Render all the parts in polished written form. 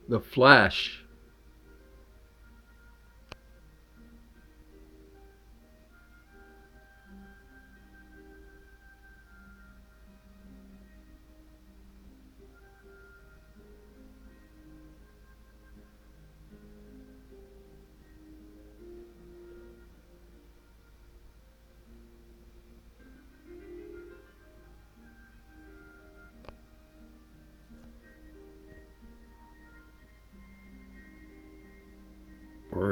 The Flash.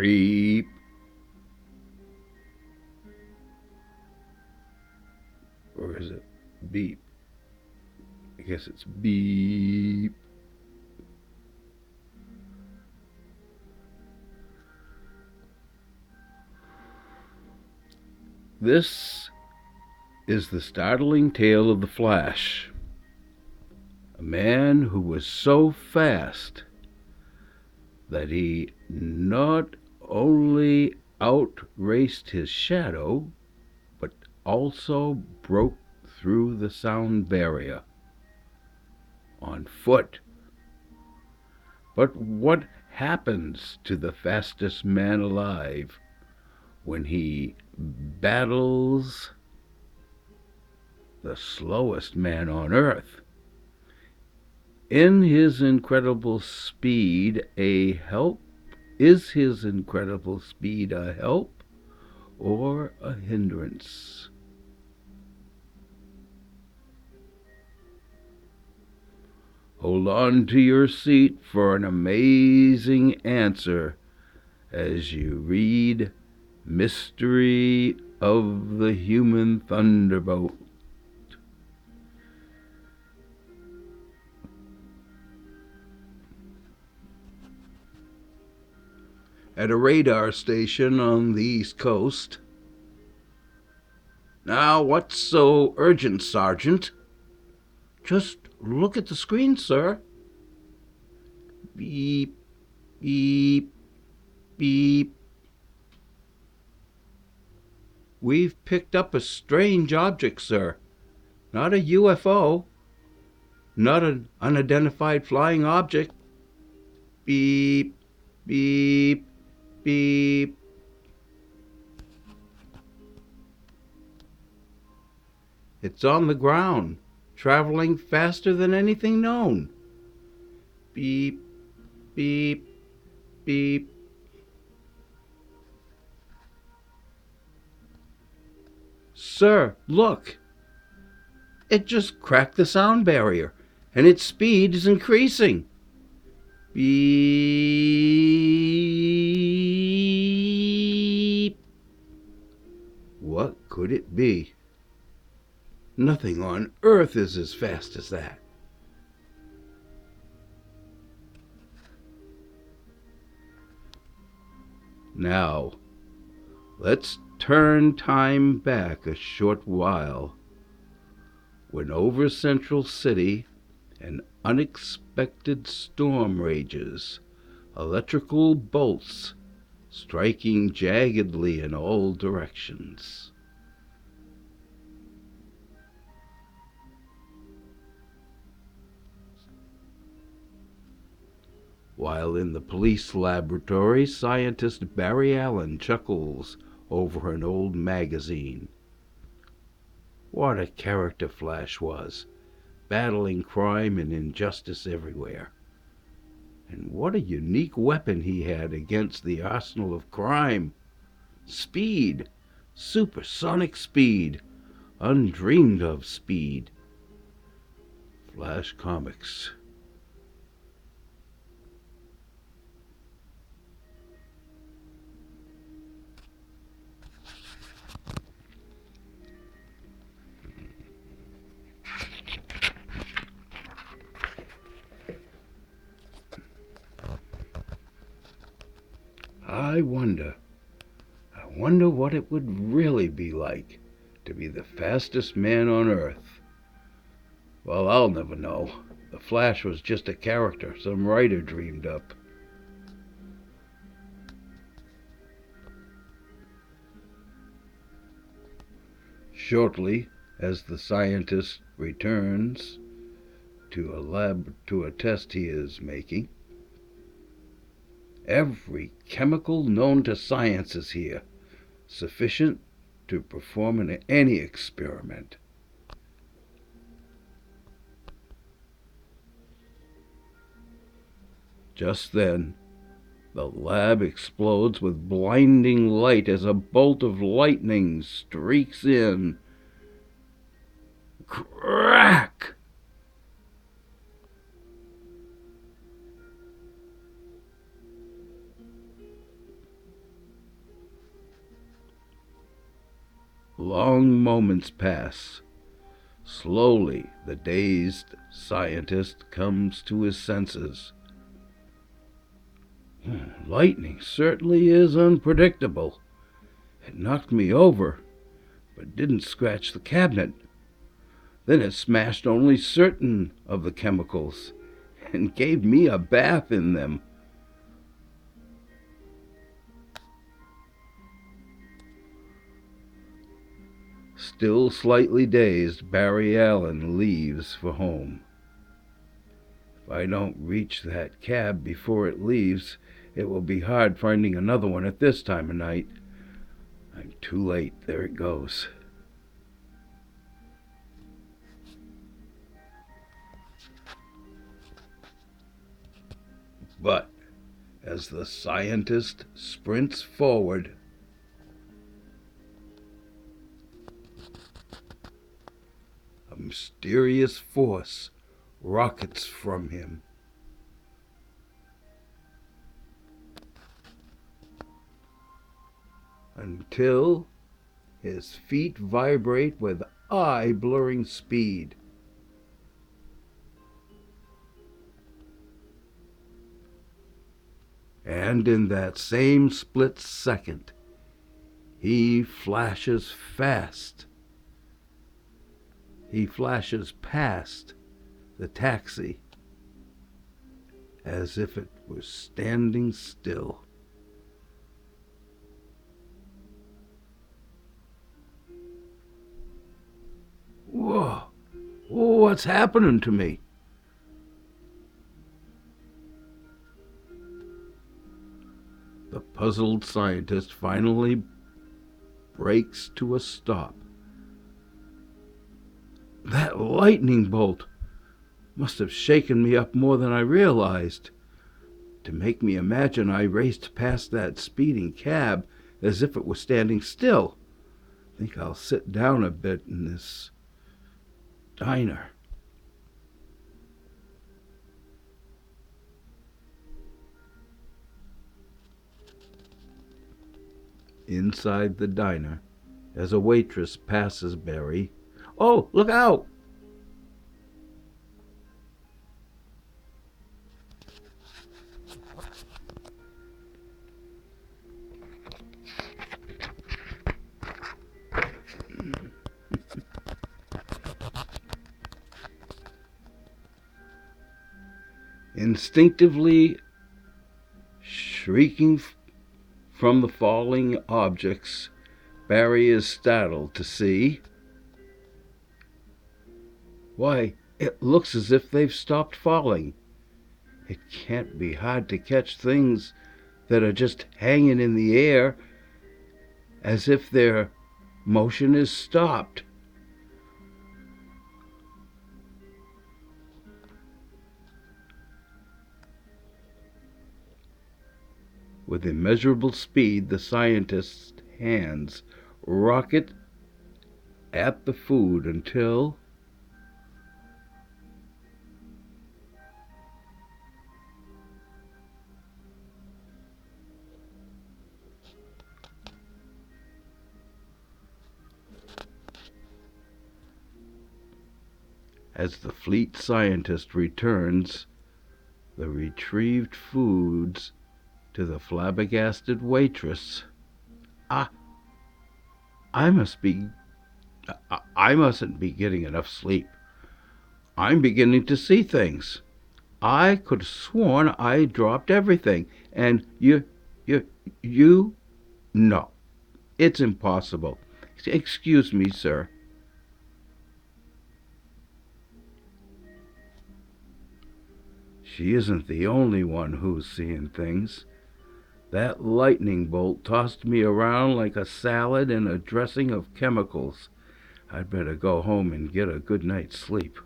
Beep. Or is it beep? I guess it's beep. This is the startling tale of the Flash, a man who was so fast that he not only outraced his shadow, but also broke through the sound barrier on foot. But what happens to the fastest man alive when he battles the slowest man on earth? In his incredible speed a help? Is his incredible speed a help or a hindrance? Hold on to your seat for an amazing answer as you read Mystery of the Human Thunderbolt. At a radar station on the East Coast. Now, what's so urgent, Sergeant? Just look at the screen, sir. Beep, beep, beep. We've picked up a strange object, sir. Not a UFO. Not an unidentified flying object. Beep, beep, beep. It's on the ground, traveling faster than anything known. Beep, beep, beep. Sir, look. It just cracked the sound barrier, and its speed is increasing. Beep. What could it be? Nothing on earth is as fast as that. Now, let's turn time back a short while, when over Central City an unexpected storm rages, electrical bolts striking jaggedly in all directions. While in the police laboratory, scientist Barry Allen chuckles over an old magazine. What a character Flash was, battling crime and injustice everywhere. And what a unique weapon he had against the arsenal of crime. Speed, supersonic speed, undreamed of speed. Flash Comics. I wonder what it would really be like to be the fastest man on Earth. Well, I'll never know. The Flash was just a character some writer dreamed up. Shortly, as the scientist returns to a test he is making, Every chemical known to science is here, sufficient to perform any experiment. Just then, the lab explodes with blinding light as a bolt of lightning streaks in. Crack! Long moments pass. Slowly, the dazed scientist comes to his senses. Lightning certainly is unpredictable. It knocked me over, but didn't scratch the cabinet. Then it smashed only certain of the chemicals and gave me a bath in them. Still slightly dazed, Barry Allen leaves for home. If I don't reach that cab before it leaves, it will be hard finding another one at this time of night. I'm too late. There it goes. But as the scientist sprints forward, a mysterious force rockets from him. Until his feet vibrate with eye-blurring speed. And in that same split second, he flashes fast. He flashes past the taxi as if it was standing still. Whoa! What's happening to me? The puzzled scientist finally breaks to a stop. That lightning bolt must have shaken me up more than I realized, to make me imagine I raced past that speeding cab as if it was standing still. I think I'll sit down a bit in this diner. Inside the diner, as a waitress passes Barry, "Oh, look out!" Instinctively shrieking from the falling objects, Barry is startled to see. Why, it looks as if they've stopped falling. It can't be hard to catch things that are just hanging in the air as if their motion is stopped. With immeasurable speed, the scientist's hands rocket at the food until as the fleet scientist returns the retrieved foods to the flabbergasted waitress. I, I must be. I mustn't be getting enough sleep. I'm beginning to see things. I could have sworn I dropped everything, and you. No, it's impossible. Excuse me, sir. She isn't the only one who's seeing things. That lightning bolt tossed me around like a salad in a dressing of chemicals. I'd better go home and get a good night's sleep.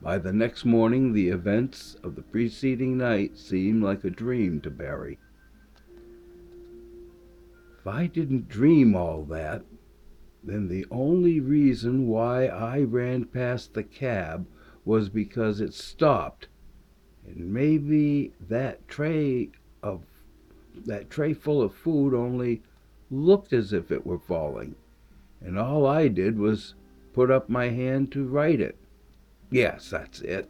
By the next morning, the events of the preceding night seemed like a dream to Barry. If I didn't dream all that, then the only reason why I ran past the cab was because it stopped, and maybe of that tray full of food only looked as if it were falling, and all I did was put up my hand to right it. Yes, that's it.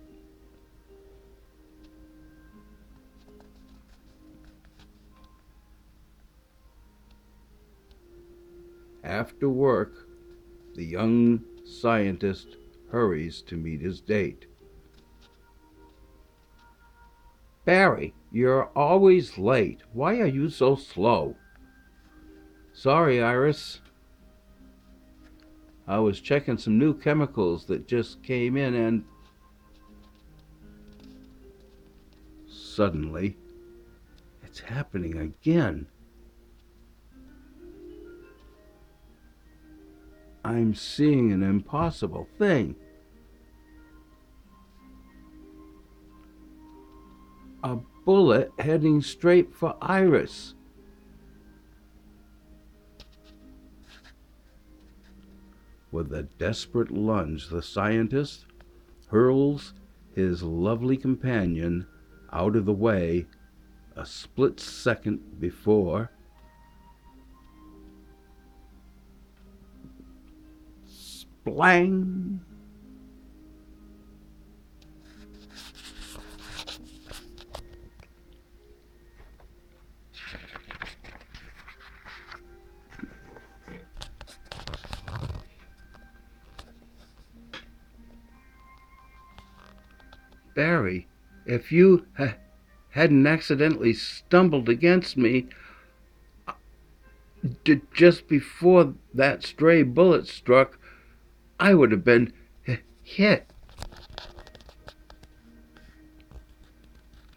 After work, the young scientist hurries to meet his date. Barry, you're always late. Why are you so slow? Sorry, Iris. I was checking some new chemicals that just came in and... Suddenly, it's happening again. I'm seeing an impossible thing. A bullet heading straight for Iris. With a desperate lunge, the scientist hurls his lovely companion out of the way a split second before splang! Barry, if you hadn't accidentally stumbled against me just before that stray bullet struck, I would have been hit.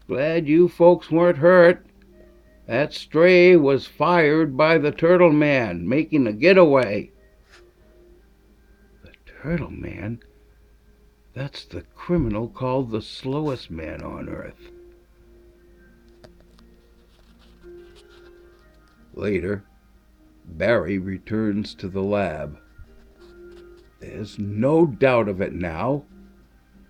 Glad you folks weren't hurt. That stray was fired by the Turtle Man, making a getaway. The Turtle Man? That's the criminal called the slowest man on Earth. Later, Barry returns to the lab. There's no doubt of it now.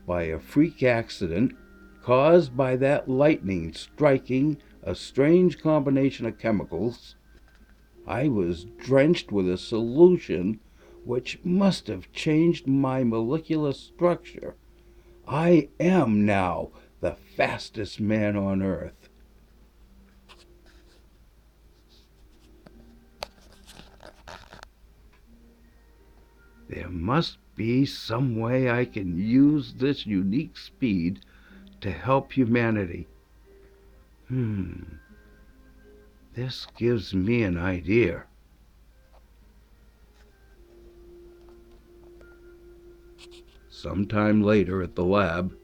By a freak accident caused by that lightning striking a strange combination of chemicals, I was drenched with a solution which must have changed my molecular structure. I am now the fastest man on Earth. There must be some way I can use this unique speed to help humanity. This gives me an idea. Sometime later at the lab,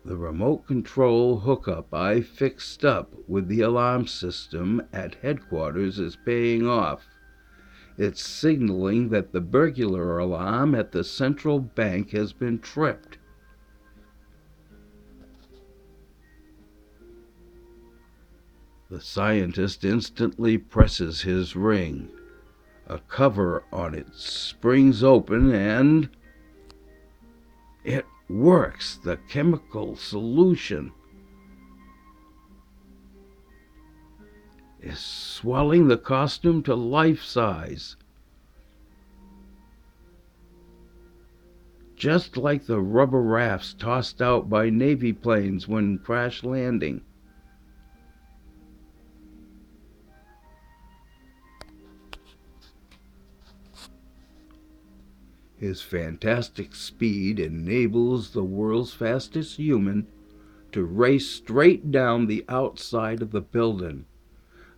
the remote control hookup I fixed up with the alarm system at headquarters is paying off. It's signaling that the burglar alarm at the central bank has been tripped. The scientist instantly presses his ring. A cover on it springs open and it works. The chemical solution is swelling the costume to life size. Just like the rubber rafts tossed out by Navy planes when crash landing. His fantastic speed enables the world's fastest human to race straight down the outside of the building.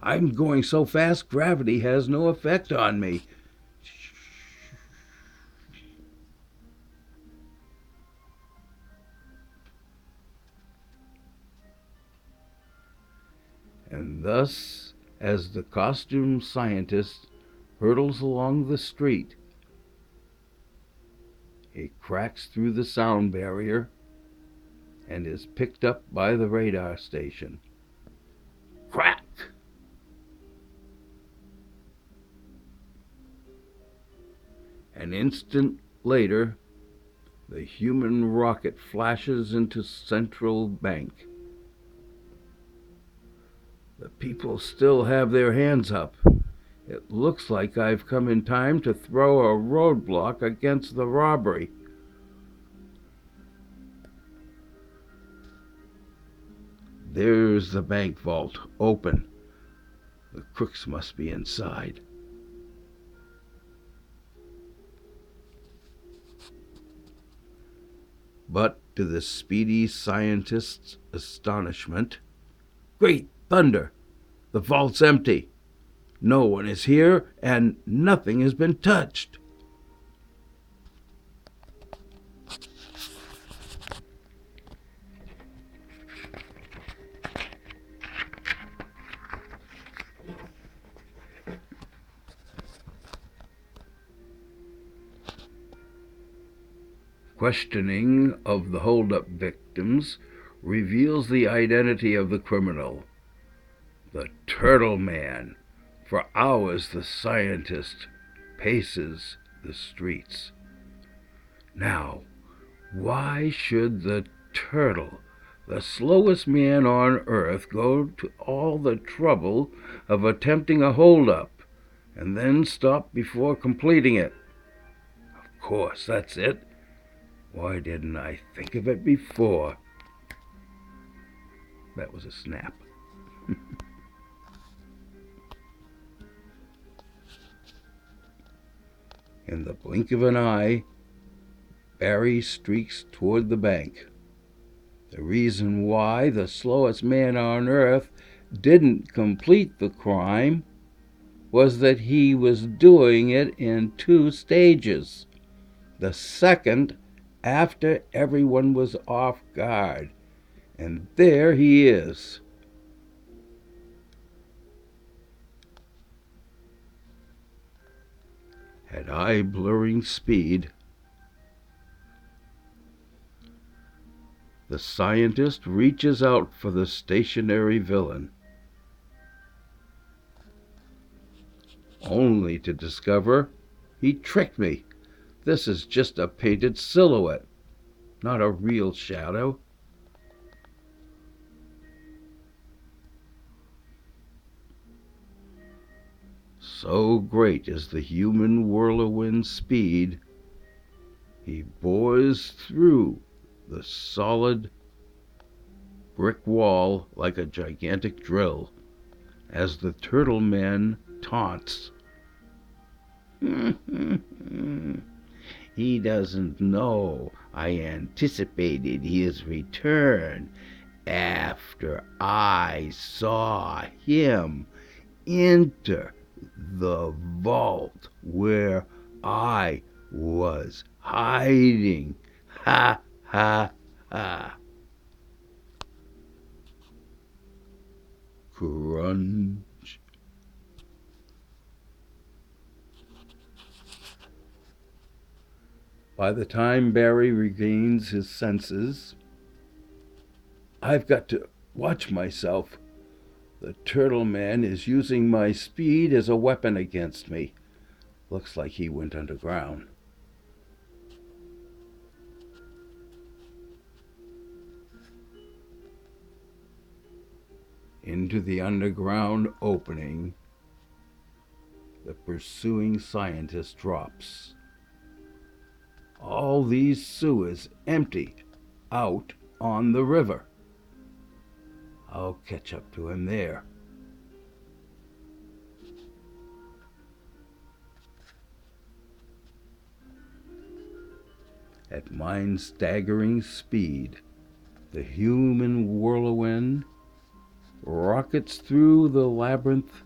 I'm going so fast gravity has no effect on me. And thus, as the costumed scientist hurtles along the street, he cracks through the sound barrier and is picked up by the radar station. Crack! An instant later, the human rocket flashes into Central Bank. The people still have their hands up. It looks like I've come in time to throw a roadblock against the robbery. There's the bank vault, open. The crooks must be inside. But to the speedy scientist's astonishment, great thunder! The vault's empty. No one is here, and nothing has been touched. Questioning of the holdup victims reveals the identity of the criminal, the Turtle Man. For hours the scientist paces the streets. Now, why should the turtle, the slowest man on Earth, go to all the trouble of attempting a holdup and then stop before completing it? Of course, that's it. Why didn't I think of it before? That was a snap. In the blink of an eye, Barry streaks toward the bank. The reason why the slowest man on Earth didn't complete the crime was that he was doing it in 2 stages. The second after everyone was off guard. And there he is. At eye-blurring speed, the scientist reaches out for the stationary villain, only to discover he tricked me. This is just a painted silhouette, not a real shadow. So great is the human whirlwind's speed, he bores through the solid brick wall like a gigantic drill, as the Turtle Man taunts. He doesn't know I anticipated his return after I saw him enter the vault where I was hiding. Ha, ha, ha. Crunch. By the time Barry regains his senses, I've got to watch myself. The Turtle Man is using my speed as a weapon against me. Looks like he went underground. Into the underground opening, the pursuing scientist drops. All these sewers empty out on the river. I'll catch up to him there. At mind-staggering speed, the human whirlwind rockets through the labyrinth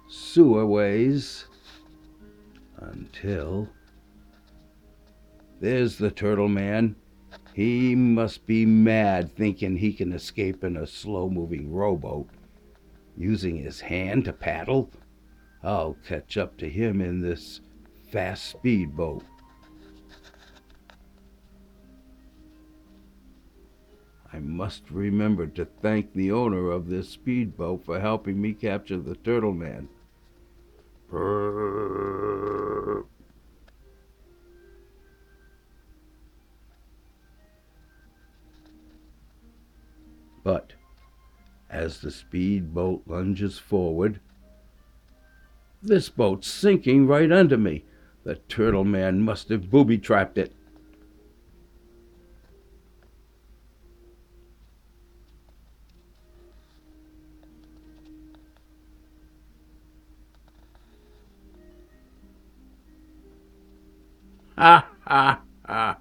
sewerways until there's the turtle man. He must be mad thinking he can escape in a slow-moving rowboat, using his hand to paddle. I'll catch up to him in this fast speedboat. I must remember to thank the owner of this speedboat for helping me capture the turtle man. Brrr. But as the speedboat lunges forward, this boat's sinking right under me. The turtle man must have booby-trapped it. Ha ha ha.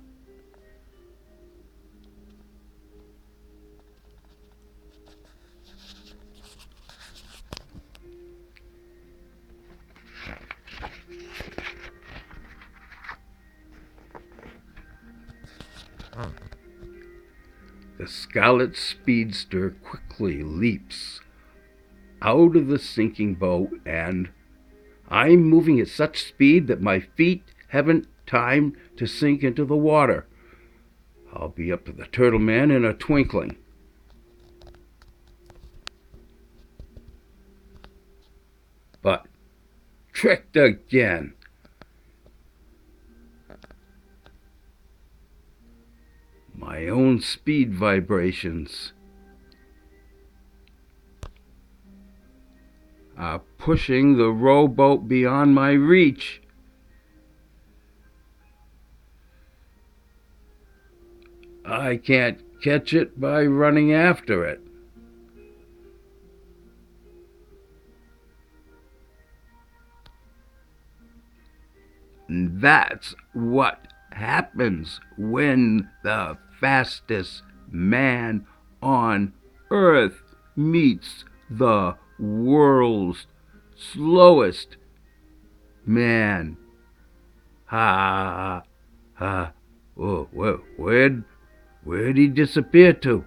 The Scarlet Speedster quickly leaps out of the sinking boat, and I'm moving at such speed that my feet haven't time to sink into the water. I'll be up to the turtle man in a twinkling. But tricked again. My own speed vibrations are pushing the rowboat beyond my reach. I can't catch it by running after it. And that's what happens when the fastest man on Earth meets the world's slowest man. Ha ha. Oh, where'd he disappear to?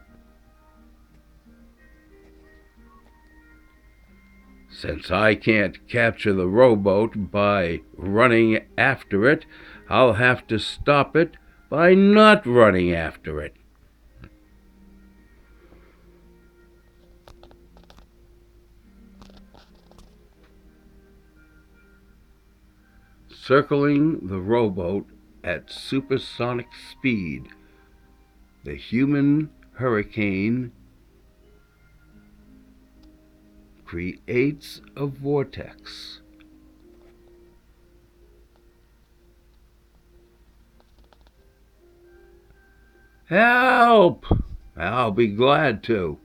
Since I can't capture the rowboat by running after it, I'll have to stop it by not running after it. Circling the rowboat at supersonic speed, the human hurricane creates a vortex. Help! I'll be glad to.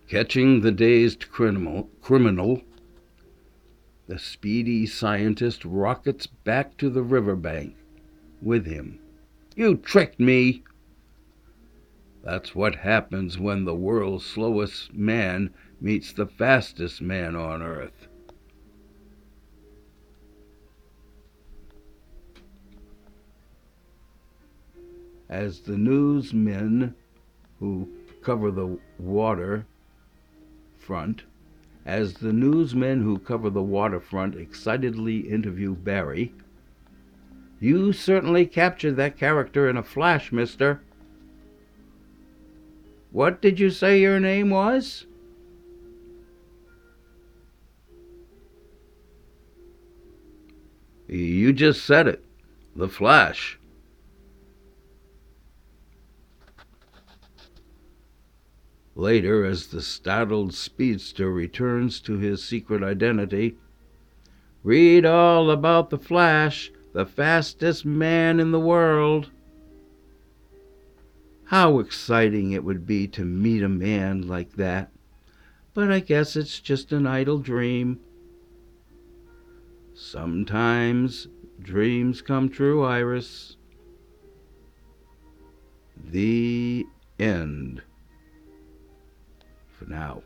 Catching the dazed criminal, the speedy scientist rockets back to the riverbank with him. You tricked me! That's what happens when the world's slowest man meets the fastest man on Earth. As the newsmen who cover the waterfront excitedly interview Barry, "You certainly captured that character in a flash, mister. What did you say your name was?" "You just said it. The Flash." Later, as the startled speedster returns to his secret identity, "Read all about the Flash, the fastest man in the world." How exciting it would be to meet a man like that. But I guess it's just an idle dream. Sometimes dreams come true, Iris. The end. For now.